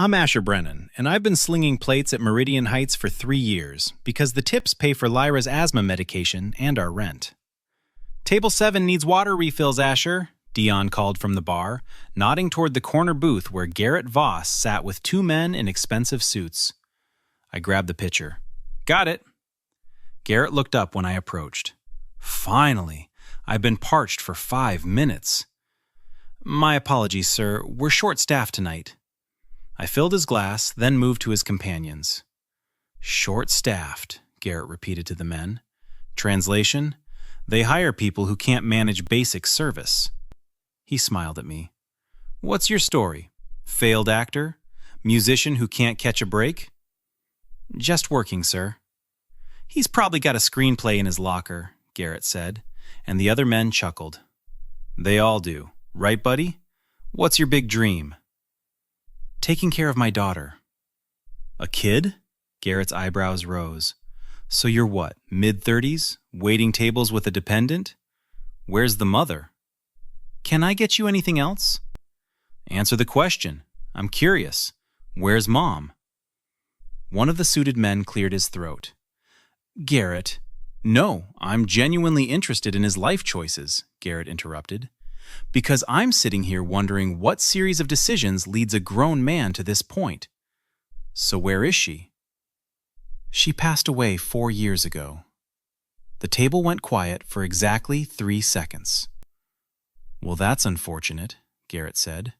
I'm Asher Brennan, and I've been slinging plates at Meridian Heights for 3 years because the tips pay for Lyra's asthma medication and our rent. Table 7 needs water refills, Asher, Dion called from the bar, nodding toward the corner booth where Garrett Voss sat with 2 men in expensive suits. I grabbed the pitcher. Got it. Garrett looked up when I approached. Finally, I've been parched for 5 minutes. My apologies, sir. We're short-staffed tonight. I filled his glass, then moved to his companions. Short-staffed, Garrett repeated to the men. Translation, they hire people who can't manage basic service. He smiled at me. What's your story? Failed actor? Musician who can't catch a break? Just working, sir. He's probably got a screenplay in his locker, Garrett said, and the other men chuckled. They all do, right, buddy? What's your big dream? Taking care of my daughter. A kid? Garrett's eyebrows rose. So you're what, mid-30s? Waiting tables with a dependent? Where's the mother? Can I get you anything else? Answer the question. I'm curious. Where's Mom? One of the suited men cleared his throat. Garrett. No, I'm genuinely interested in his life choices, Garrett interrupted. Because I'm sitting here wondering what series of decisions leads a grown man to this point. So where is she? She passed away 4 years ago. The table went quiet for exactly 3 seconds. Well, that's unfortunate, Garrett said.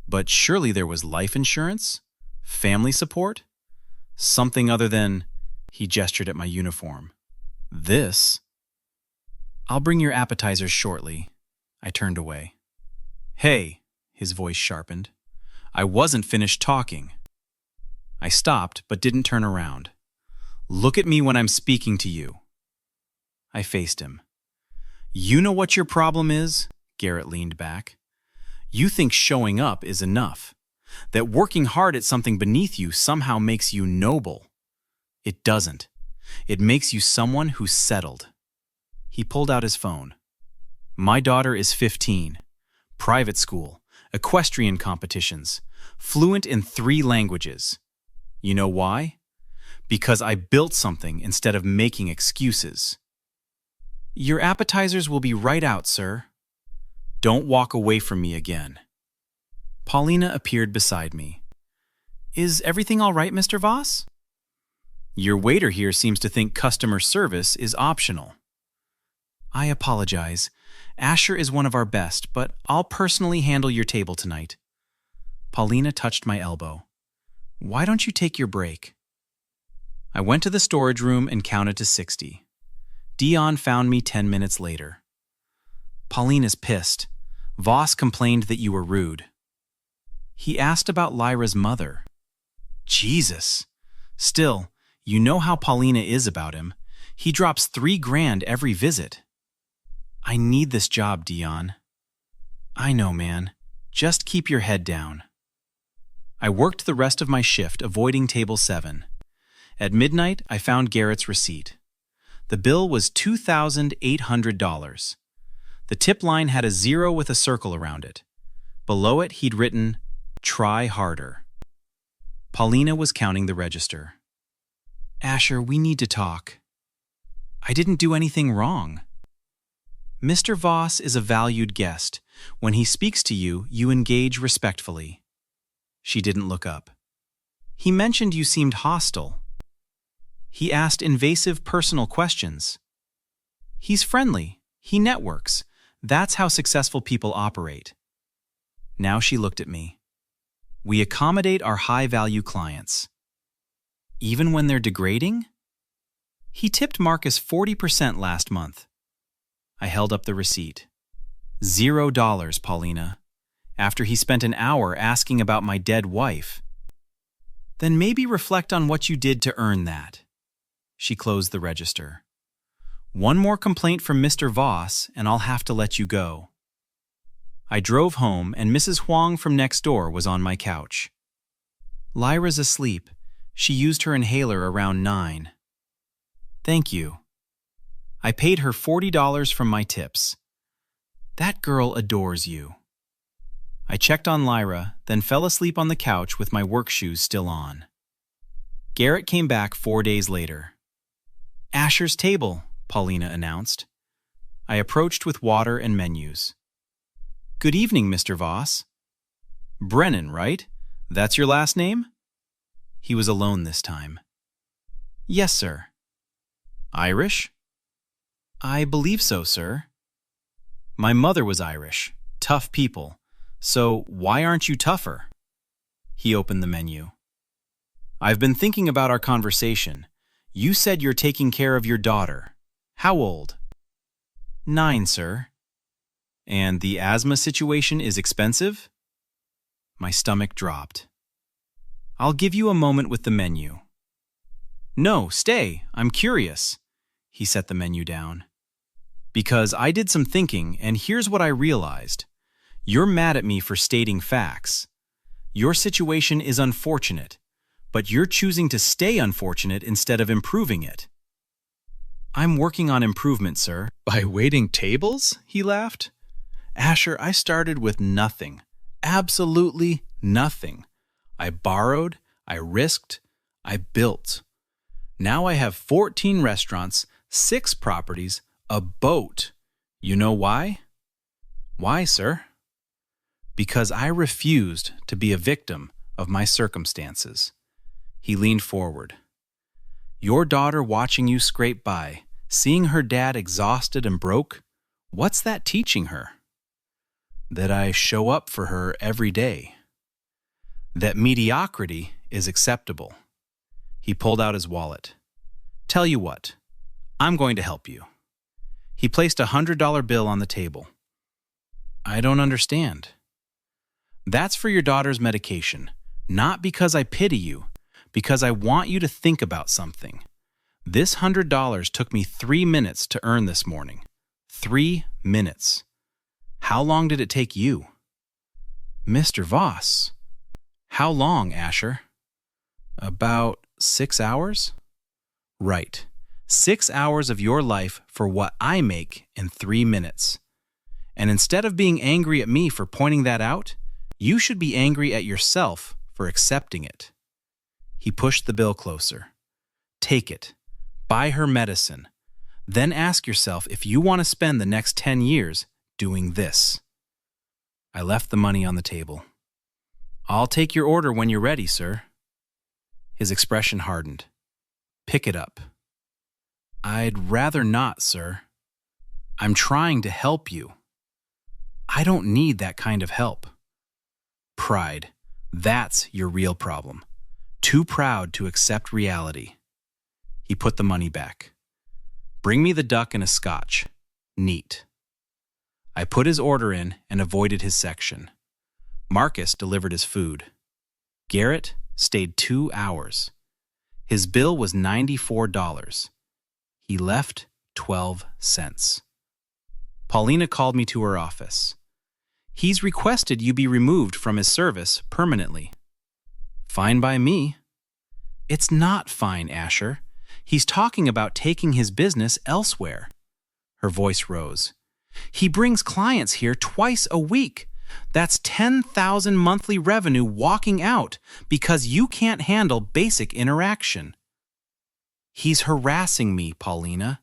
But surely there was life insurance? Family support? Something other than, he gestured at my uniform. This? I'll bring your appetizers shortly. I turned away. Hey, his voice sharpened. I wasn't finished talking. I stopped, but didn't turn around. Look at me when I'm speaking to you. I faced him. You know what your problem is? Garrett leaned back. You think showing up is enough. That working hard at something beneath you somehow makes you noble. It doesn't. It makes you someone who's settled. He pulled out his phone. My daughter is 15. Private school, equestrian competitions, fluent in 3 languages. You know why? Because I built something instead of making excuses. Your appetizers will be right out, sir. Don't walk away from me again. Paulina appeared beside me. Is everything all right, Mr. Voss? Your waiter here seems to think customer service is optional. I apologize. Asher is one of our best, but I'll personally handle your table tonight. Paulina touched my elbow. Why don't you take your break? I went to the storage room and counted to 60. Dion found me 10 minutes later. Paulina's pissed. Voss complained that you were rude. He asked about Lyra's mother. Jesus. Still, you know how Paulina is about him. He drops $3 grand every visit. I need this job, Dion. I know, man. Just keep your head down. I worked the rest of my shift avoiding table 7. At midnight, I found Garrett's receipt. The bill was $2,800. The tip line had a 0 with a circle around it. Below it, he'd written, "Try harder." Paulina was counting the register. Asher, we need to talk. I didn't do anything wrong. Mr. Voss is a valued guest. When he speaks to you, you engage respectfully. She didn't look up. He mentioned you seemed hostile. He asked invasive personal questions. He's friendly. He networks. That's how successful people operate. Now she looked at me. We accommodate our high-value clients. Even when they're degrading? He tipped Marcus 40% last month. I held up the receipt. $0, Paulina. After he spent an hour asking about my dead wife. Then maybe reflect on what you did to earn that. She closed the register. One more complaint from Mr. Voss, and I'll have to let you go. I drove home, and Mrs. Huang from next door was on my couch. Lyra's asleep. She used her inhaler around 9. Thank you. I paid her $40 from my tips. That girl adores you. I checked on Lyra, then fell asleep on the couch with my work shoes still on. Garrett came back 4 days later. "Asher's table," Paulina announced. I approached with water and menus. "Good evening, Mr. Voss." "Brennan, right? That's your last name?" He was alone this time. "Yes, sir." "Irish?" "I believe so, sir." "My mother was Irish. Tough people. So why aren't you tougher?" He opened the menu. "I've been thinking about our conversation. You said you're taking care of your daughter. How old?" "9, sir." "And the asthma situation is expensive?" My stomach dropped. "I'll give you a moment with the menu." "No, stay. I'm curious." He set the menu down. "Because I did some thinking, and here's what I realized. You're mad at me for stating facts. Your situation is unfortunate, but you're choosing to stay unfortunate instead of improving it." "I'm working on improvement, sir." "By waiting tables?" he laughed. "Asher, I started with nothing. Absolutely nothing. I borrowed, I risked, I built. Now I have 14 restaurants, 6 properties, a boat. You know why?" "Why, sir?" "Because I refused to be a victim of my circumstances." He leaned forward. "Your daughter watching you scrape by, seeing her dad exhausted and broke, what's that teaching her?" "That I show up for her every day. That mediocrity is acceptable." He pulled out his wallet. "Tell you what, I'm going to help you." He placed a $100 bill on the table. "I don't understand." "That's for your daughter's medication, not because I pity you, because I want you to think about something. This $100 took me 3 minutes to earn this morning. 3 minutes. How long did it take you?" "Mr. Voss." "How long, Asher?" "About 6 hours?" "Right. 6 hours of your life for what I make in 3 minutes. And instead of being angry at me for pointing that out, you should be angry at yourself for accepting it." He pushed the bill closer. "Take it. Buy her medicine. Then ask yourself if you want to spend the next 10 years doing this." I left the money on the table. "I'll take your order when you're ready, sir." His expression hardened. "Pick it up." "I'd rather not, sir." "I'm trying to help you." "I don't need that kind of help." Pride. That's your real problem. Too proud to accept reality. He put the money back. "Bring me the duck and a scotch. Neat." I put his order in and avoided his section. Marcus delivered his food. Garrett stayed 2 hours. His bill was $94. He left 12 cents. Paulina called me to her office. "He's requested you be removed from his service permanently." "Fine by me." "It's not fine, Asher. He's talking about taking his business elsewhere." Her voice rose. "He brings clients here twice a week. That's 10,000 monthly revenue walking out because you can't handle basic interaction." "He's harassing me, Paulina."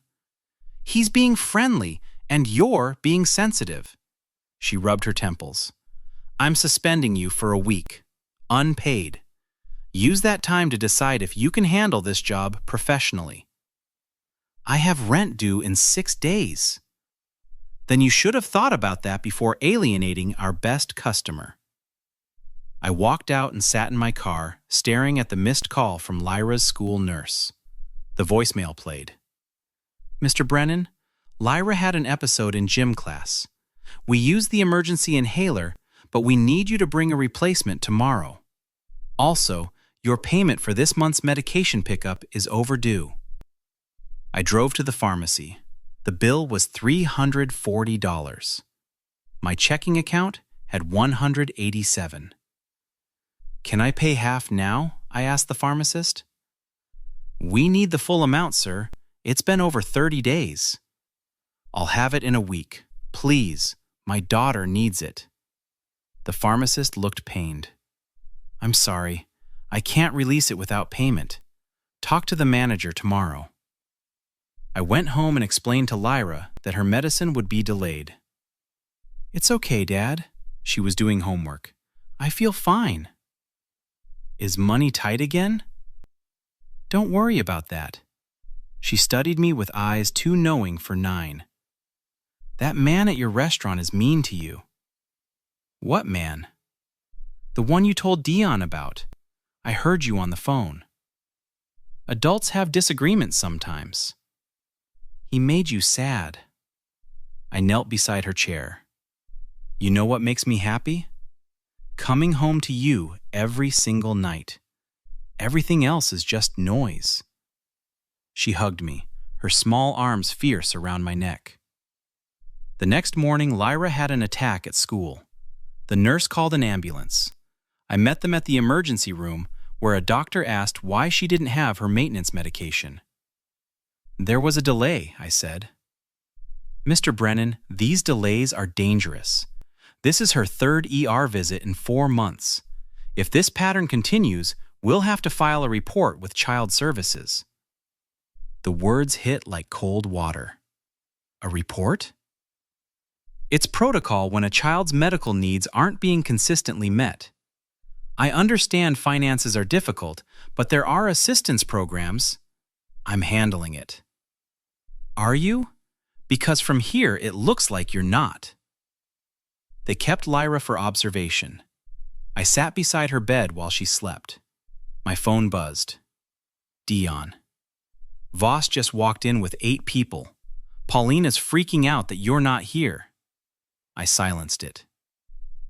"He's being friendly, and you're being sensitive." She rubbed her temples. "I'm suspending you for a week, unpaid. Use that time to decide if you can handle this job professionally." "I have rent due in 6 days." "Then you should have thought about that before alienating our best customer." I walked out and sat in my car, staring at the missed call from Lyra's school nurse. The voicemail played. "Mr. Brennan, Lyra had an episode in gym class. We used the emergency inhaler, but we need you to bring a replacement tomorrow. Also, your payment for this month's medication pickup is overdue." I drove to the pharmacy. The bill was $340. My checking account had $187. "Can I pay half now?" I asked the pharmacist. "We need the full amount, sir. It's been over 30 days. "I'll have it in a week. Please, my daughter needs it." The pharmacist looked pained. I'm sorry. I can't release it without payment. Talk to the manager tomorrow. I went home and explained to Lyra that her medicine would be delayed. It's okay, Dad. She was doing homework. I feel fine. Is money tight again? Don't worry about that. She studied me with eyes too knowing for 9. That man at your restaurant is mean to you. What man? The one you told Dion about. I heard you on the phone. Adults have disagreements sometimes. He made you sad. I knelt beside her chair. You know what makes me happy? Coming home to you every single night. Everything else is just noise. She hugged me, her small arms fierce around my neck. The next morning, Lyra had an attack at school. The nurse called an ambulance. I met them at the emergency room, where a doctor asked why she didn't have her maintenance medication. There was a delay, I said. Mr. Brennan, these delays are dangerous. This is her 3rd ER visit in 4 months. If this pattern continues, we'll have to file a report with Child Services. The words hit like cold water. A report? It's protocol when a child's medical needs aren't being consistently met. I understand finances are difficult, but there are assistance programs. I'm handling it. Are you? Because from here it looks like you're not. They kept Lyra for observation. I sat beside her bed while she slept. My phone buzzed. Dion. Voss just walked in with 8 people. Paulina's freaking out that you're not here. I silenced it.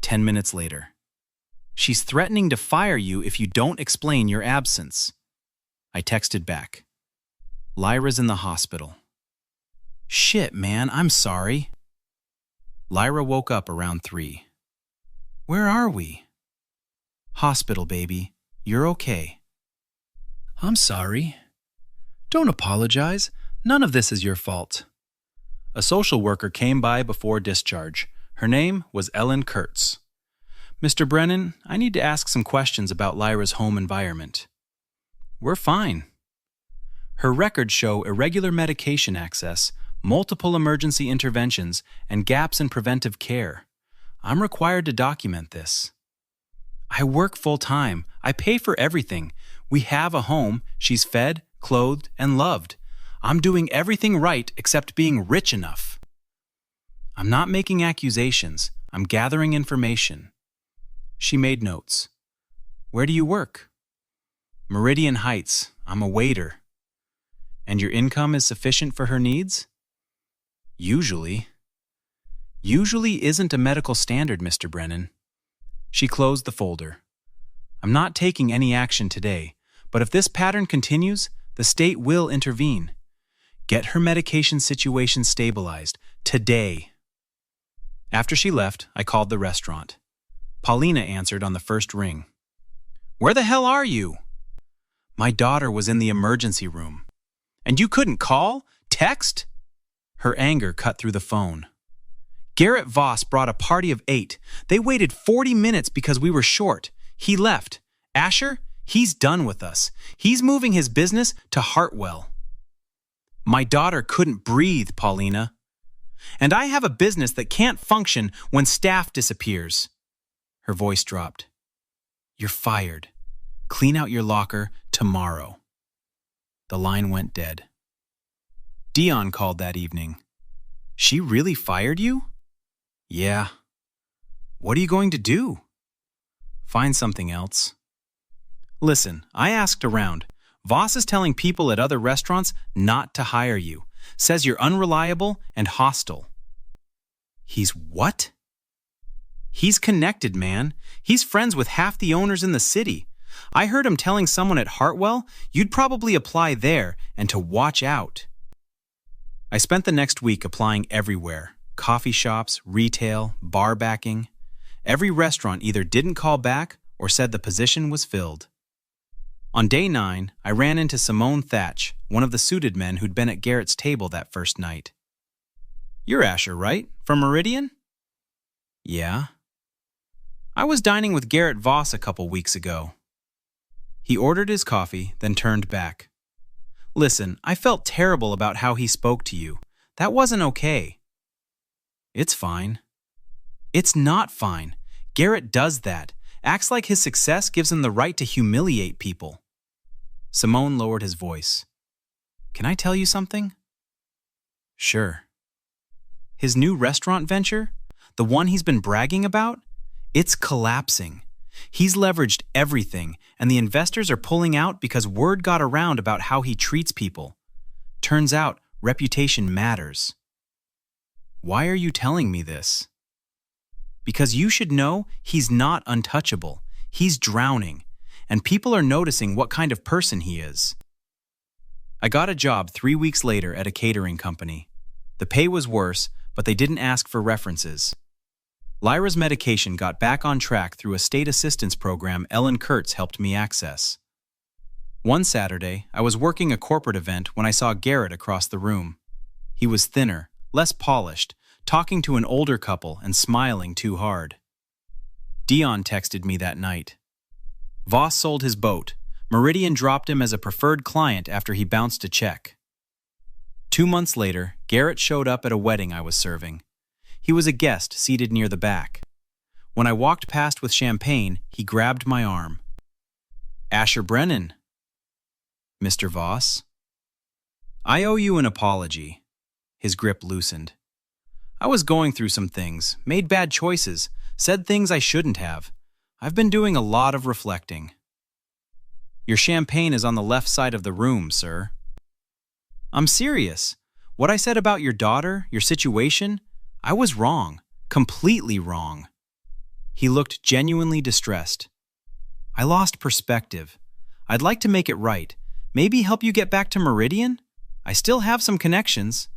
10 minutes later. She's threatening to fire you if you don't explain your absence. I texted back. Lyra's in the hospital. Shit, man, I'm sorry. Lyra woke up around 3. Where are we? Hospital, baby. You're okay. I'm sorry. Don't apologize. None of this is your fault. A social worker came by before discharge. Her name was Ellen Kurtz. Mr. Brennan, I need to ask some questions about Lyra's home environment. We're fine. Her records show irregular medication access, multiple emergency interventions, and gaps in preventive care. I'm required to document this. I work full-time. I pay for everything. We have a home. She's fed, clothed, and loved. I'm doing everything right except being rich enough. I'm not making accusations. I'm gathering information. She made notes. Where do you work? Meridian Heights. I'm a waiter. And your income is sufficient for her needs? Usually. Usually isn't a medical standard, Mr. Brennan. She closed the folder. I'm not taking any action today, but if this pattern continues, the state will intervene. Get her medication situation stabilized today. After she left, I called the restaurant. Paulina answered on the first ring. Where the hell are you? My daughter was in the emergency room. And you couldn't call? Text? Her anger cut through the phone. Garrett Voss brought a party of 8. They waited 40 minutes because we were short. He left. Asher, he's done with us. He's moving his business to Hartwell. My daughter couldn't breathe, Paulina. And I have a business that can't function when staff disappears. Her voice dropped. You're fired. Clean out your locker tomorrow. The line went dead. Dion called that evening. She really fired you? Yeah. What are you going to do? Find something else. Listen, I asked around. Voss is telling people at other restaurants not to hire you. Says you're unreliable and hostile. He's what? He's connected, man. He's friends with half the owners in the city. I heard him telling someone at Hartwell you'd probably apply there and to watch out. I spent the next week applying everywhere. Coffee shops, retail, bar backing. Every restaurant either didn't call back or said the position was filled. On day 9, I ran into Simone Thatch, one of the suited men who'd been at Garrett's table that first night. You're Asher, right? From Meridian? Yeah. I was dining with Garrett Voss a couple weeks ago. He ordered his coffee, then turned back. Listen, I felt terrible about how he spoke to you. That wasn't okay. It's fine. It's not fine. Garrett does that. Acts like his success gives him the right to humiliate people. Simone lowered his voice. Can I tell you something? Sure. His new restaurant venture, the one he's been bragging about, it's collapsing. He's leveraged everything, and the investors are pulling out because word got around about how he treats people. Turns out, reputation matters. Why are you telling me this? Because you should know he's not untouchable. He's drowning, and people are noticing what kind of person he is. I got a job 3 weeks later at a catering company. The pay was worse, but they didn't ask for references. Lyra's medication got back on track through a state assistance program Ellen Kurtz helped me access. One Saturday, I was working a corporate event when I saw Garrett across the room. He was thinner, less polished, talking to an older couple and smiling too hard. Dion texted me that night. Voss sold his boat. Meridian dropped him as a preferred client after he bounced a check. 2 months later, Garrett showed up at a wedding I was serving. He was a guest seated near the back. When I walked past with champagne, he grabbed my arm. Asher Brennan. Mr. Voss? I owe you an apology. His grip loosened. I was going through some things, made bad choices, said things I shouldn't have. I've been doing a lot of reflecting. Your champagne is on the left side of the room, sir. I'm serious. What I said about your daughter, your situation, I was wrong, completely wrong. He looked genuinely distressed. I lost perspective. I'd like to make it right. Maybe help you get back to Meridian? I still have some connections.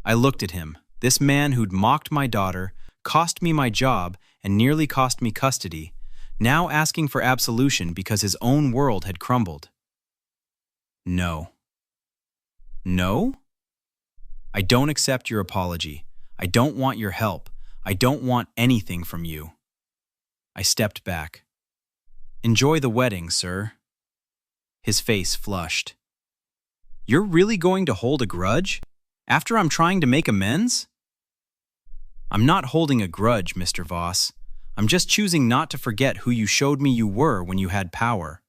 I looked at him, this man who'd mocked my daughter, cost me my job, and nearly cost me custody, now asking for absolution because his own world had crumbled. No. No? I don't accept your apology. I don't want your help. I don't want anything from you. I stepped back. Enjoy the wedding, sir. His face flushed. You're really going to hold a grudge? After I'm trying to make amends? I'm not holding a grudge, Mr. Voss. I'm just choosing not to forget who you showed me you were when you had power.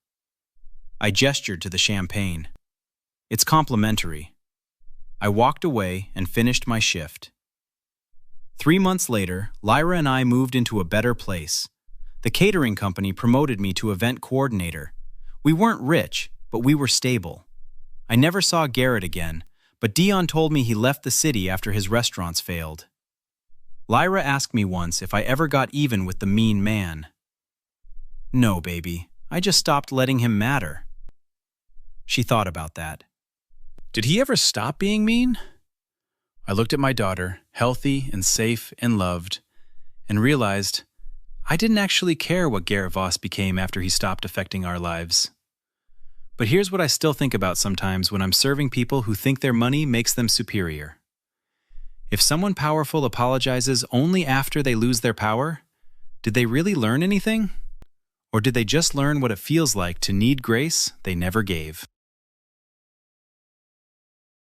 I gestured to the champagne. It's complimentary. I walked away and finished my shift. 3 months later, Lyra and I moved into a better place. The catering company promoted me to event coordinator. We weren't rich, but we were stable. I never saw Garrett again, but Dion told me he left the city after his restaurants failed. Lyra asked me once if I ever got even with the mean man. No, baby. I just stopped letting him matter. She thought about that. Did he ever stop being mean? I looked at my daughter, healthy and safe and loved, and realized I didn't actually care what Garrett Voss became after he stopped affecting our lives. But here's what I still think about sometimes when I'm serving people who think their money makes them superior. If someone powerful apologizes only after they lose their power, did they really learn anything? Or did they just learn what it feels like to need grace they never gave?